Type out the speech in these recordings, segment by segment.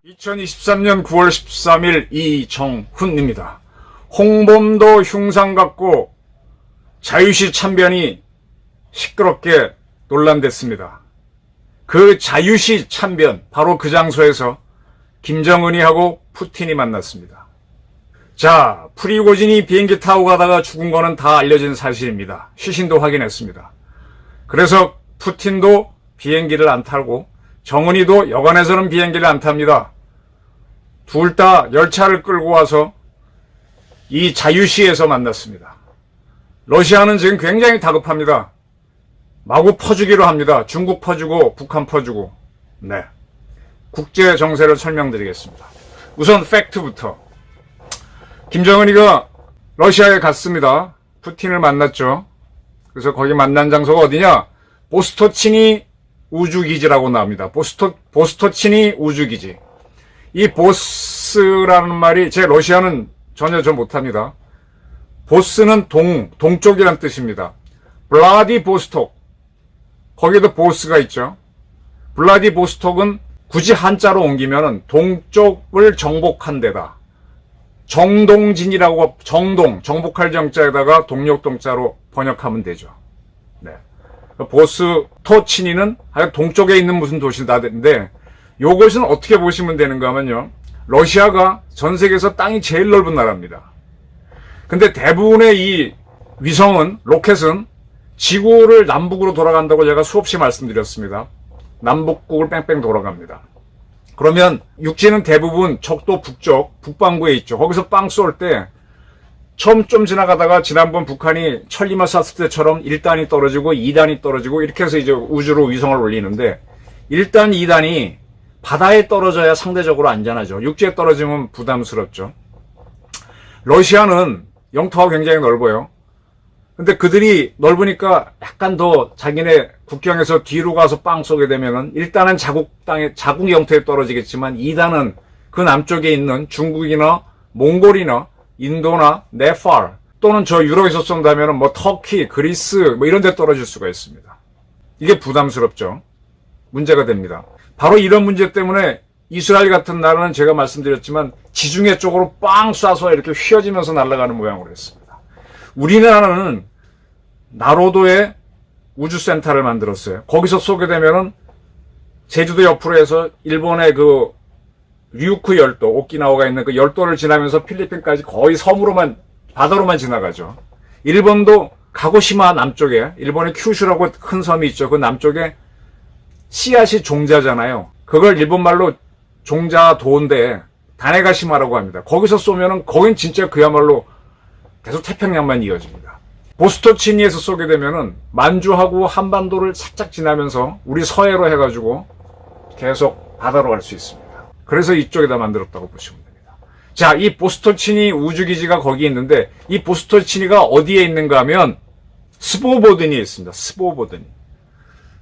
(2023년 9월 13일) 이정훈입니다. 홍범도 흉상 갖고 자유시 참변이 시끄럽게 논란됐습니다. 그 자유시 참변, 바로 그 장소에서 김정은이 하고 푸틴이 만났습니다. 자, 프리고진이 비행기 타고 가다가 죽은 거는 다 알려진 사실입니다. 시신도 확인했습니다. 그래서 푸틴도 비행기를 안 타고 정은이도 여간해서는 비행기를 안 탑니다. 둘 다 열차를 끌고 와서 이 자유시에서 만났습니다. 러시아는 지금 굉장히 다급합니다. 마구 퍼주기로 합니다. 중국 퍼주고 북한 퍼주고. 네, 국제 정세를 설명드리겠습니다. 우선 팩트부터. 김정은이가 러시아에 갔습니다. 푸틴을 만났죠. 그래서 거기 만난 장소가 어디냐? 보스토치니 우주기지라고 나옵니다. 보스토치니 우주기지. 이 보스라는 말이, 제 러시아는 전혀 못합니다. 보스는 동쪽이란 뜻입니다. 블라디보스톡. 거기에도 보스가 있죠. 블라디보스톡은 굳이 한자로 옮기면 동쪽을 정복한 데다. 정동진이라고, 정복할 정자에다가 동력동자로 번역하면 되죠. 네. 보스토치니는 동쪽에 있는 무슨 도시다인데, 요것은 어떻게 보시면 되는가 하면요, 러시아가 전 세계에서 땅이 제일 넓은 나라입니다. 근데 대부분의 이 위성은, 로켓은 지구를 남북으로 돌아간다고 제가 수없이 말씀드렸습니다. 남북국을 뺑뺑 돌아갑니다. 그러면 육지는 대부분 적도 북쪽, 북반구에 있죠. 거기서 빵 쏠 때 처음 좀 지나가다가 지난번 북한이 천리마 쐈을 때처럼 1단이 떨어지고 2단이 떨어지고 이렇게 해서 이제 우주로 위성을 올리는데, 1단, 2단이 바다에 떨어져야 상대적으로 안전하죠. 육지에 떨어지면 부담스럽죠. 러시아는 영토가 굉장히 넓어요. 근데 그들이 넓으니까 약간 더 자기네 국경에서 뒤로 가서 빵 쏘게 되면은, 1단은 자국 영토에 떨어지겠지만 2단은 그 남쪽에 있는 중국이나 몽골이나 인도나 네팔, 또는 저 유럽에서 쏜다면은 뭐 터키, 그리스 뭐 이런 데 떨어질 수가 있습니다. 이게 부담스럽죠. 문제가 됩니다. 바로 이런 문제 때문에 이스라엘 같은 나라는 제가 말씀드렸지만 지중해 쪽으로 빵 쏴서 이렇게 휘어지면서 날아가는 모양으로 했습니다. 우리나라는 나로도에 우주센터를 만들었어요. 거기서 쏘게 되면은 제주도 옆으로 해서 일본의 그 류쿠 열도, 오키나와가 있는 그 열도를 지나면서 필리핀까지 거의 섬으로만, 바다로만 지나가죠. 일본도 가고시마 남쪽에, 일본의 큐슈라고 큰 섬이 있죠. 그 남쪽에 씨앗이 종자잖아요. 그걸 일본말로 종자도인데 다네가시마라고 합니다. 거기서 쏘면은 거긴 진짜 그야말로 계속 태평양만 이어집니다. 보스토치니에서 쏘게 되면은 만주하고 한반도를 살짝 지나면서 우리 서해로 해가지고 계속 바다로 갈 수 있습니다. 그래서 이쪽에다 만들었다고 보시면 됩니다. 자, 이 보스토치니 우주기지가 거기 있는데, 이 보스토치니가 어디에 있는가 하면 스보보든이 있습니다.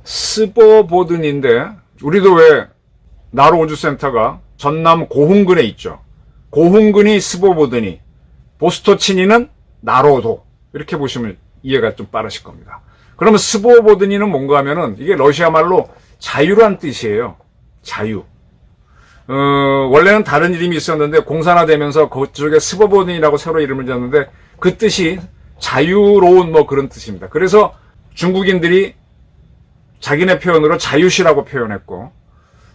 스보보든인데, 우리도 왜 나로 우주센터가 전남 고흥군에 있죠. 고흥군이 스보보든이, 보스토치니는 나로도, 이렇게 보시면 이해가 좀 빠르실 겁니다. 그러면 스보보든이는 뭔가 하면은 이게 러시아 말로 자유란 뜻이에요. 자유. 원래는 다른 이름이 있었는데 공산화되면서 그쪽에 스보보든이라고 새로 이름을 지었는데, 그 뜻이 자유로운 뭐 그런 뜻입니다. 그래서 중국인들이 자기네 표현으로 자유시라고 표현했고,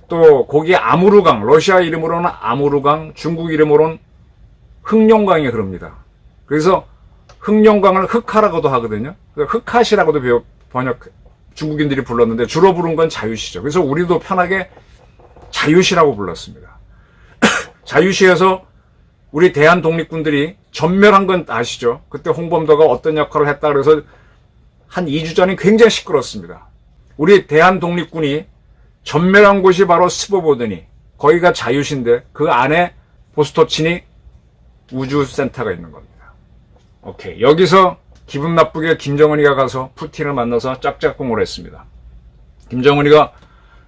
또 거기에 아무르강, 러시아 이름으로는 아무르강, 중국 이름으로는 흑룡강이 흐릅니다. 그래서 흑룡강을 흑하라고도 하거든요. 흑하시라고도 중국인들이 불렀는데 주로 부른 건 자유시죠. 그래서 우리도 편하게 자유시라고 불렀습니다. 자유시에서 우리 대한 독립군들이 전멸한 건 아시죠? 그때 홍범도가 어떤 역할을 했다 그래서 한 2주 전에 굉장히 시끄럽습니다. 우리 대한 독립군이 전멸한 곳이 바로 스보보드니, 거기가 자유시인데 그 안에 보스토치니 우주센터가 있는 겁니다. 오케이. 여기서 기분 나쁘게 김정은이가 가서 푸틴을 만나서 짝짝꿍을 했습니다. 김정은이가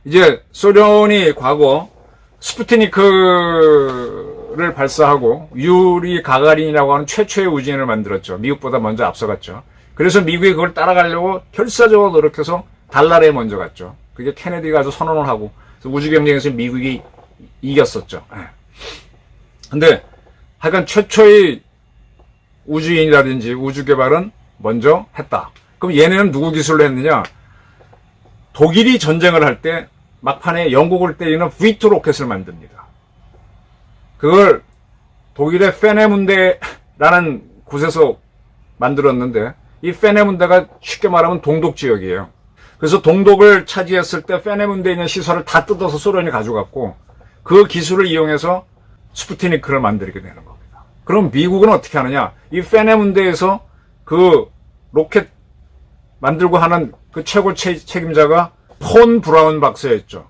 이제 소련이 과거 스푸트니크를 우주를 발사하고 유리 가가린이라고 하는 최초의 우주인을 만들었죠. 미국보다 먼저 앞서갔죠. 그래서 미국이 그걸 따라가려고 결사적으로 노력해서 달나라에 먼저 갔죠. 그게 케네디가 아주 선언을 하고 그래서 우주 경쟁에서 미국이 이겼었죠. 근데 하여간 최초의 우주인이라든지 우주 개발은 먼저 했다. 그럼 얘네는 누구 기술로 했느냐? 독일이 전쟁을 할 때 막판에 영국을 때리는 V2 로켓을 만듭니다. 그걸 독일의 페네문데라는 곳에서 만들었는데 이 페네문데가 쉽게 말하면 동독 지역이에요. 그래서 동독을 차지했을 때 페네문데에 있는 시설을 다 뜯어서 소련이 가져갔고 그 기술을 이용해서 스푸트니크를 만들게 되는 겁니다. 그럼 미국은 어떻게 하느냐? 이 페네문데에서 그 로켓 만들고 하는 그 최고 책임자가 폰 브라운 박사였죠.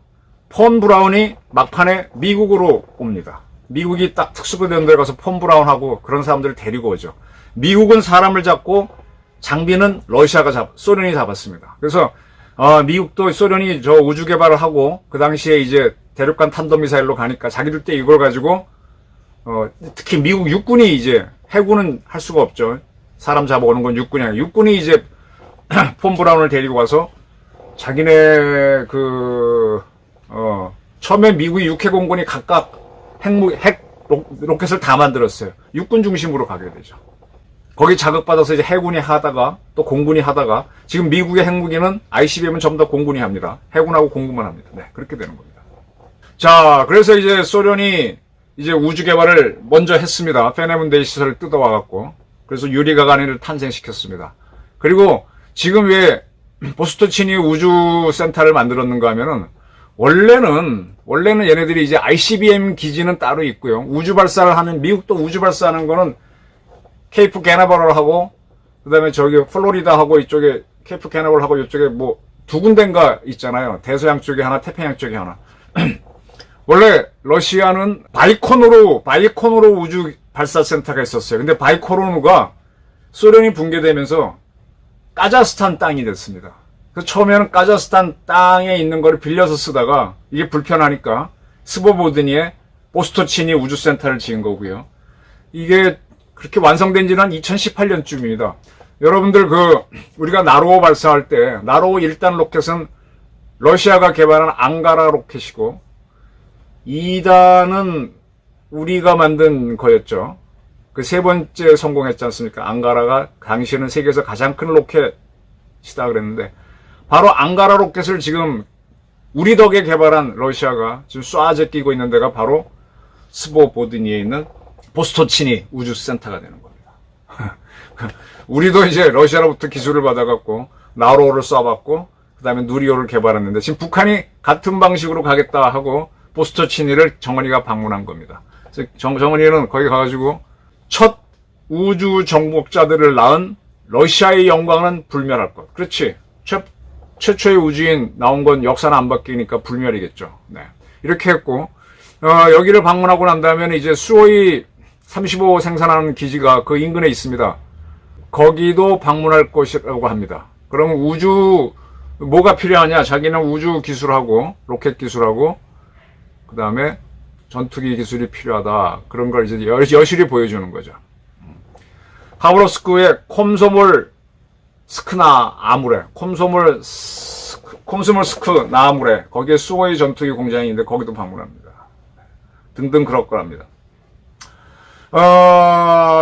폰 브라운이 막판에 미국으로 옵니다. 미국이 딱 특수부대원 데 가서 폰 브라운하고 그런 사람들을 데리고 오죠. 미국은 사람을 잡고 장비는 소련이 잡았습니다. 그래서 미국도 소련이 저 우주 개발을 하고 그 당시에 이제 대륙간 탄도미사일로 가니까 자기들 때 이걸 가지고 특히 미국 육군이 이제 해군은 할 수가 없죠. 사람 잡아오는 건 육군이 아니라 육군이 이제 폰 브라운을 데리고 와서 자기네 처음에 미국이 육해 공군이 각각 로켓을 다 만들었어요. 육군 중심으로 가게 되죠. 거기 자극받아서 이제 해군이 하다가 또 공군이 하다가 지금 미국의 핵무기는 ICBM은 전부 다 공군이 합니다. 해군하고 공군만 합니다. 네, 그렇게 되는 겁니다. 자, 그래서 이제 소련이 이제 우주 개발을 먼저 했습니다. 페네문데이 시설을 뜯어와갖고. 그래서 유리 가가린을 탄생시켰습니다. 그리고 지금 왜 보스토치니 우주센터를 만들었는가 하면은 원래는 얘네들이 이제 ICBM 기지는 따로 있고요. 우주 발사를 하는 미국도 우주 발사하는 거는 케이프 캐나버럴 하고 그다음에 저기 플로리다 하고 이쪽에 케이프 캐나버럴 하고 이쪽에 뭐 두 군데인가 있잖아요. 대서양 쪽에 하나, 태평양 쪽에 하나. 원래 러시아는 바이코누르 우주 발사센터가 있었어요. 근데 바이코누르가 소련이 붕괴되면서 카자흐스탄 땅이 됐습니다. 그래서 처음에는 카자흐스탄 땅에 있는 거를 빌려서 쓰다가 이게 불편하니까 스보보드니에 보스토치니 우주센터를 지은 거고요. 이게 그렇게 완성된 지는 한 2018년쯤입니다. 여러분들 우리가 나로호 발사할 때 나로호 1단 로켓은 러시아가 개발한 앙가라 로켓이고 2단은 우리가 만든 거였죠. 그 세 번째 성공했지 않습니까? 앙가라가 당시에는 세계에서 가장 큰 로켓이다 그랬는데 바로 앙가라 로켓을 지금 우리 덕에 개발한 러시아가 지금 쏴 제끼고 있는 데가 바로 스보보드니에 있는 보스토치니 우주센터가 되는 겁니다. 우리도 이제 러시아로부터 기술을 받아갖고 나로호를 쏴봤고 그 다음에 누리호를 개발했는데 지금 북한이 같은 방식으로 가겠다 하고 보스토치니를 정은이가 방문한 겁니다. 정은이는 거기 가가지고 첫 우주 정복자들을 낳은 러시아의 영광은 불멸할 것. 그렇지. 최초의 우주인 나온 건 역사는 안 바뀌니까 불멸이겠죠. 네. 이렇게 했고, 여기를 방문하고 난 다음에 이제 수호이 35 생산하는 기지가 그 인근에 있습니다. 거기도 방문할 것이라고 합니다. 그러면 뭐가 필요하냐? 자기는 우주 기술하고, 로켓 기술하고, 그 다음에 전투기 기술이 필요하다. 그런 걸 이제 여실히 보여주는 거죠. 하브로스크의 콤소몰 스크나 아무레, 콤소몰 스크 나아무레, 거기에 수호의 전투기 공장이 있는데 거기도 방문합니다. 등등 그럴 거랍니다.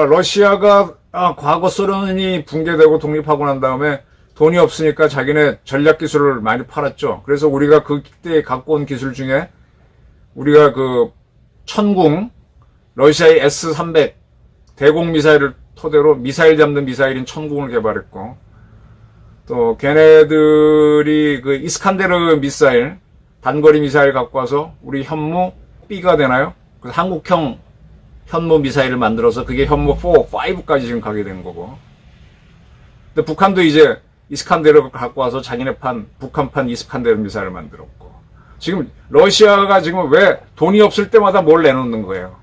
러시아가 과거 소련이 붕괴되고 독립하고 난 다음에 돈이 없으니까 자기네 전략 기술을 많이 팔았죠. 그래서 우리가 그때 갖고 온 기술 중에 우리가 천궁, 러시아의 S-300 대공 미사일을 토대로 미사일 잡는 미사일인 천궁을 개발했고, 또 걔네들이 이스칸데르 미사일, 단거리 미사일 갖고 와서 우리 현무 B가 되나요? 그래서 한국형 현무 미사일을 만들어서 그게 현무 4, 5까지 지금 가게 된 거고. 근데 북한도 이제 이스칸데르를 갖고 와서 자기네 북한판 이스칸데르 미사일을 만들었고. 지금 러시아가 지금 왜 돈이 없을 때마다 뭘 내놓는 거예요.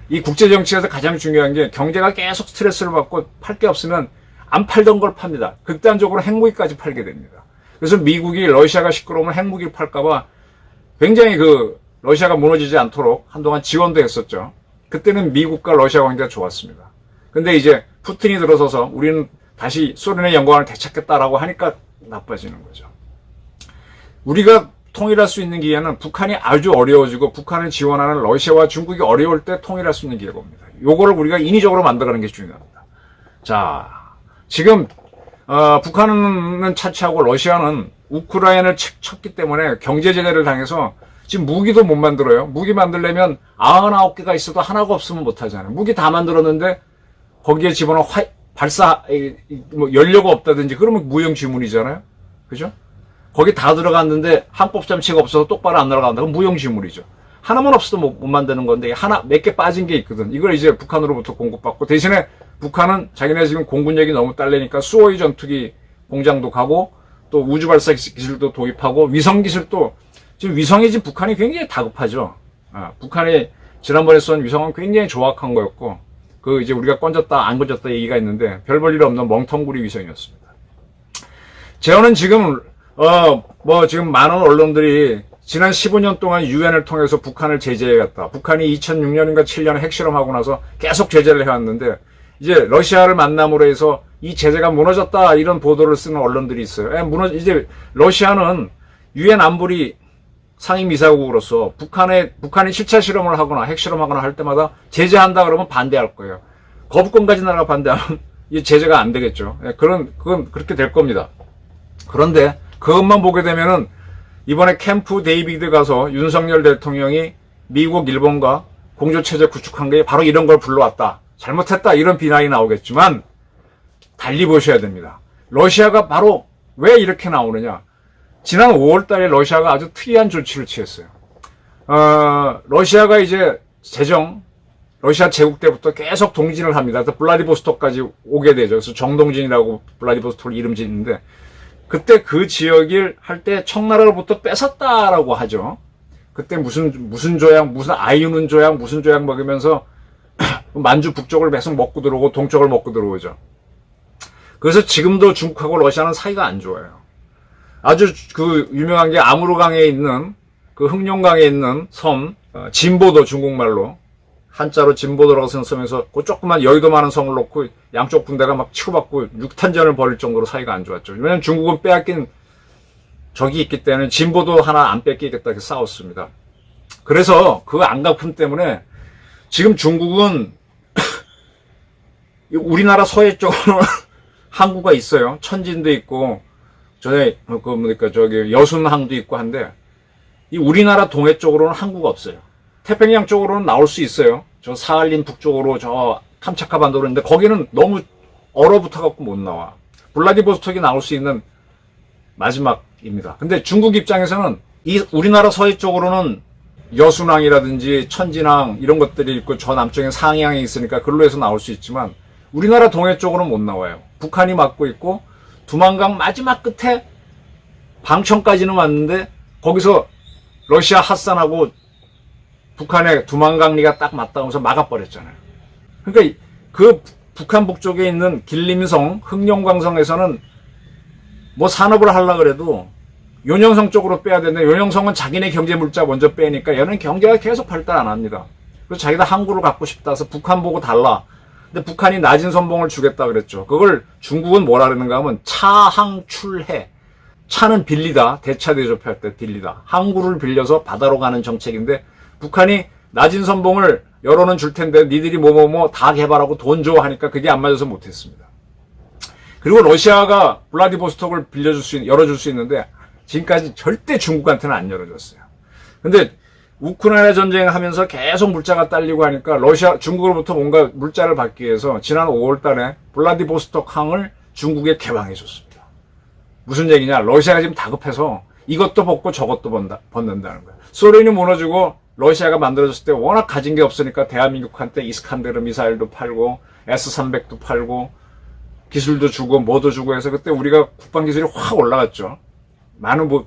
이 국제정치에서 가장 중요한 게 경제가 계속 스트레스를 받고 팔 게 없으면 안 팔던 걸 팝니다. 극단적으로 핵무기까지 팔게 됩니다. 그래서 미국이 러시아가 시끄러우면 핵무기를 팔까봐 굉장히 러시아가 무너지지 않도록 한동안 지원도 했었죠. 그때는 미국과 러시아 관계가 좋았습니다. 근데 이제 푸틴이 들어서서 우리는 다시 소련의 영광을 되찾겠다라고 하니까 나빠지는 거죠. 우리가 통일할 수 있는 기회는 북한이 아주 어려워지고 북한을 지원하는 러시아와 중국이 어려울 때 통일할 수 있는 기회가 옵니다. 요거를 우리가 인위적으로 만들어가는 게 중요합니다. 자, 지금 북한은 차치하고 러시아는 우크라이나를 쳤기 때문에 경제 제재를 당해서 지금 무기도 못 만들어요. 무기 만들려면 99개가 있어도 하나가 없으면 못 하잖아요. 무기 다 만들었는데 거기에 집어넣어 연료가 없다든지 그러면 무용지물이잖아요. 그죠? 거기 다 들어갔는데 항법 장치가 없어서 똑바로 안 날아간다. 그럼 무용지물이죠. 하나만 없어도 못 만드는 건데 몇 개 빠진 게 있거든. 이걸 이제 북한으로부터 공급받고 대신에 북한은 자기네 지금 공군력이 너무 딸리니까 수호의 전투기 공장도 가고 또 우주 발사 기술도 도입하고 위성 기술도 지금 위성이 지금 북한이 굉장히 다급하죠. 북한이 지난번에 쏜 위성은 굉장히 조악한 거였고 그 이제 우리가 건졌다 안 건졌다 얘기가 있는데 별 볼 일 없는 멍텅구리 위성이었습니다. 제어는 지금 지금 많은 언론들이 지난 15년 동안 유엔을 통해서 북한을 제재해갔다. 북한이 2006년인가 7년에 핵실험하고 나서 계속 제재를 해왔는데 이제 러시아를 만남으로 해서 이 제재가 무너졌다 이런 보도를 쓰는 언론들이 있어요. 이제 러시아는 유엔 안보리 상임이사국으로서 북한이 7차 실험을 하거나 핵실험하거나 할 때마다 제재한다 그러면 반대할 거예요. 거부권 가진 나라가 반대하면 이 제재가 안 되겠죠. 그건 그렇게 될 겁니다. 그런데 그것만 보게 되면은 이번에 캠프 데이비드 가서 윤석열 대통령이 미국, 일본과 공조체제 구축한 게 바로 이런 걸 불러왔다. 잘못했다. 이런 비난이 나오겠지만 달리 보셔야 됩니다. 러시아가 바로 왜 이렇게 나오느냐. 지난 5월 달에 러시아가 아주 특이한 조치를 취했어요. 러시아가 이제 러시아 제국 때부터 계속 동진을 합니다. 그래서 블라디보스톡까지 오게 되죠. 그래서 정동진이라고 블라디보스톡을 이름 짓는데 그때 그 지역을 할 때 청나라로부터 뺏었다라고 하죠. 그때 무슨 조약, 무슨 아이유는 조약, 무슨 조약 먹으면서 만주 북쪽을 계속 먹고 들어오고 동쪽을 먹고 들어오죠. 그래서 지금도 중국하고 러시아는 사이가 안 좋아요. 아주 그 유명한 게 아무르강에 있는 그 흑룡강에 있는 섬 진보도 중국말로 한자로 진보도라고 쓰는 섬에서 그 조그만 여의도 많은 섬을 놓고 양쪽 군대가 막 치고받고 육탄전을 벌일 정도로 사이가 안 좋았죠. 왜냐면 중국은 빼앗긴 적이 있기 때문에 진보도 하나 안 뺏기겠다 이렇게 싸웠습니다. 그래서 그 안갚음 때문에 지금 중국은 우리나라 서해 쪽으로는 항구가 있어요. 천진도 있고 여순항도 있고 한데 이 우리나라 동해 쪽으로는 항구가 없어요. 태평양 쪽으로는 나올 수 있어요. 저 사할린 북쪽으로 저 캄차카 반도로 있는데 거기는 너무 얼어붙어갖고 못 나와. 블라디보스톡이 나올 수 있는 마지막입니다. 근데 중국 입장에서는 이 우리나라 서해 쪽으로는 여순항이라든지 천진항 이런 것들이 있고 저 남쪽에 상해항이 있으니까 글로 해서 나올 수 있지만 우리나라 동해 쪽으로는 못 나와요. 북한이 막고 있고 두만강 마지막 끝에 방천까지는 왔는데 거기서 러시아 핫산하고 북한의 두만강리가 딱 맞닿으면서 막아버렸잖아요. 그러니까 그 북한 북쪽에 있는 길림성, 흑룡강성에서는 뭐 산업을 하려고 그래도 요녕성 쪽으로 빼야 되는데 요녕성은 자기네 경제 물자 먼저 빼니까 얘는 경제가 계속 발달 안 합니다. 그래서 자기가 항구를 갖고 싶다 해서 북한 보고 달라. 근데 북한이 낮은 선봉을 주겠다 그랬죠. 그걸 중국은 뭐라 그러는가 하면 차항출해. 차는 빌리다. 대차 대조할 때 빌리다. 항구를 빌려서 바다로 가는 정책인데 북한이 낮은 선봉을 열어는 줄 텐데 니들이 다 개발하고 돈 줘 하니까 그게 안 맞아서 못했습니다. 그리고 러시아가 블라디보스톡을 열어줄 수 있는데 지금까지 절대 중국한테는 안 열어줬어요. 근데 우크라이나 전쟁하면서 계속 물자가 딸리고 하니까 중국으로부터 뭔가 물자를 받기 위해서 지난 5월 달에 블라디보스톡 항을 중국에 개방해 줬습니다. 무슨 얘기냐? 러시아가 지금 다급해서 이것도 벗고 저것도 벗는다는 거예요. 소련이 무너지고 러시아가 만들어졌을 때 워낙 가진 게 없으니까 대한민국한테 이스칸데르 미사일도 팔고 S-300도 팔고 기술도 주고 뭐도 주고 해서 그때 우리가 국방 기술이 확 올라갔죠.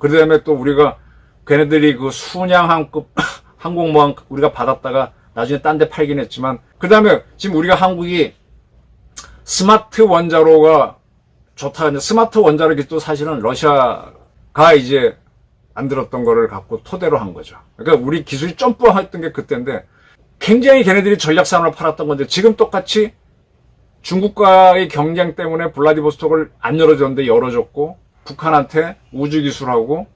그 다음에 또 우리가 걔네들이 그 순양함급 항공모함 우리가 받았다가 나중에 딴 데 팔긴 했지만 그 다음에 지금 우리가 한국이 스마트 원자로가 좋다. 스마트 원자로기 또 사실은 러시아가 이제 만들었던 거를 갖고 토대로 한 거죠. 그러니까 우리 기술이 점프했던 게 그때인데 굉장히 걔네들이 전략산업을 팔았던 건데 지금 똑같이 중국과의 경쟁 때문에 블라디보스톡을 안 열어줬는데 열어줬고 북한한테 우주 기술하고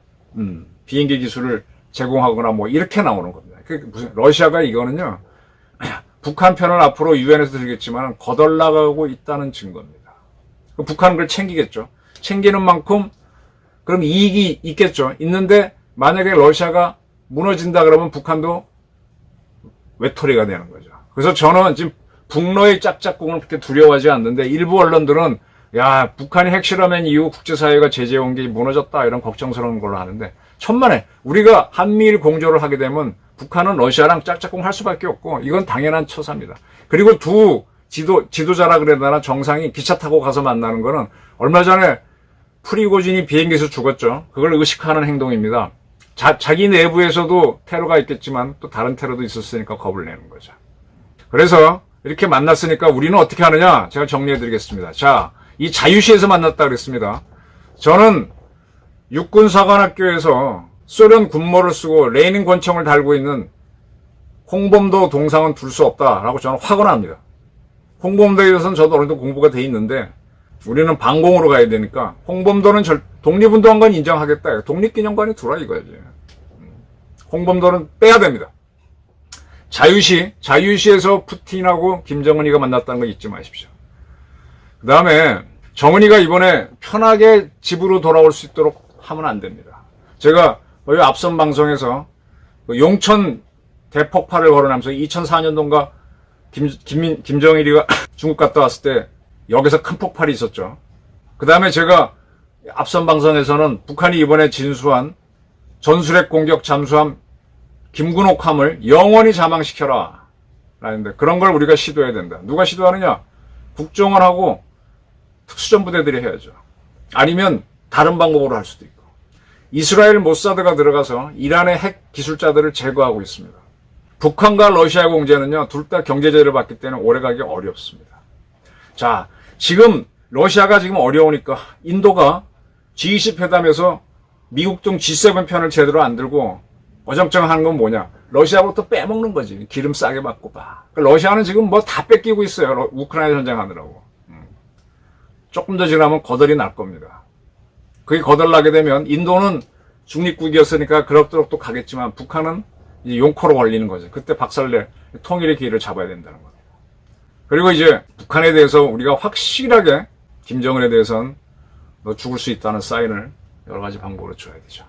비행기 기술을 제공하거나 뭐 이렇게 나오는 겁니다. 무슨 러시아가 이거는요 북한 편을 앞으로 유엔에서 들겠지만 거덜나가고 있다는 증거입니다. 북한은 그걸 챙기겠죠. 챙기는 만큼 그럼 이익이 있겠죠. 있는데 만약에 러시아가 무너진다 그러면 북한도 외톨이가 되는 거죠. 그래서 저는 지금 북러의 짝짝꿍을 그렇게 두려워하지 않는데 일부 언론들은 야 북한이 핵실험한 이후 국제사회가 제재해온 게 무너졌다 이런 걱정스러운 걸로 하는데 천만에 우리가 한미일 공조를 하게 되면 북한은 러시아랑 짝짝꿍 할 수밖에 없고 이건 당연한 처사입니다. 그리고 두 지도자라 그래야 되나 정상이 기차 타고 가서 만나는 거는 얼마 전에 프리고진이 비행기에서 죽었죠. 그걸 의식하는 행동입니다. 자기 내부에서도 테러가 있겠지만 또 다른 테러도 있었으니까 겁을 내는 거죠. 그래서 이렇게 만났으니까 우리는 어떻게 하느냐 제가 정리해 드리겠습니다. 자, 이 자유시에서 만났다 그랬습니다. 저는 육군사관학교에서 소련 군모를 쓰고 레닌 권총을 달고 있는 홍범도 동상은 둘 수 없다라고 저는 확언합니다. 홍범도에 대해서는 저도 어느 정도 공부가 돼 있는데 우리는 반공으로 가야 되니까 홍범도는 독립운동한 인정하겠다. 독립기념관이 두라 이거지. 홍범도는 빼야 됩니다. 자유시에서 푸틴하고 김정은이가 만났다는 거 잊지 마십시오. 그 다음에 정은이가 이번에 편하게 집으로 돌아올 수 있도록 하면 안 됩니다. 제가 앞선 방송에서 용천 대폭발을 거론하면서 2004년도인가 김정일이가 중국 갔다 왔을 때 여기서 큰 폭발이 있었죠. 그 다음에 제가 앞선 방송에서는 북한이 이번에 진수한 전술핵 공격 잠수함 김군옥함을 영원히 자망시켜라 라는데 그런 걸 우리가 시도해야 된다. 누가 시도하느냐? 국정원하고 특수전부대들이 해야죠. 아니면 다른 방법으로 할 수도 있고. 이스라엘 모사드가 들어가서 이란의 핵 기술자들을 제거하고 있습니다. 북한과 러시아 공제는요, 둘 다 경제제재를 받기 때문에 오래가기 어렵습니다. 자, 지금 러시아가 지금 어려우니까 인도가 G20 회담에서 미국 등 G7 편을 제대로 안 들고 어정쩡 하는 건 뭐냐? 러시아부터 빼먹는 거지. 기름 싸게 받고 봐. 러시아는 지금 뭐 다 뺏기고 있어요. 우크라이나 전쟁하느라고. 조금 더 지나면 거덜이 날 겁니다. 그게 거덜나게 되면 인도는 중립국이었으니까 그럭저럭 또 가겠지만 북한은 이제 용코로 걸리는 거죠. 그때 박살내 통일의 기회를 잡아야 된다는 겁니다. 그리고 이제 북한에 대해서 우리가 확실하게 김정은에 대해서는 너 죽을 수 있다는 사인을 여러 가지 방법으로 줘야 되죠.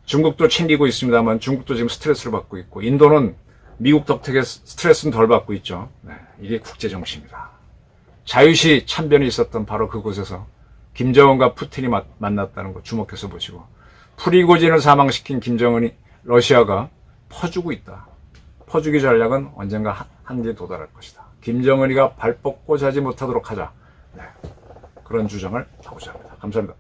중국도 챙기고 있습니다만 중국도 지금 스트레스를 받고 있고 인도는 미국 덕택에 스트레스는 덜 받고 있죠. 네, 이게 국제정치입니다. 자유시 참변이 있었던 바로 그곳에서 김정은과 푸틴이 만났다는 거 주목해서 보시고 프리고진을 사망시킨 김정은이 러시아가 퍼주고 있다. 퍼주기 전략은 언젠가 한계에 도달할 것이다. 김정은이가 발 뻗고 자지 못하도록 하자. 네, 그런 주장을 하고자 합니다. 감사합니다.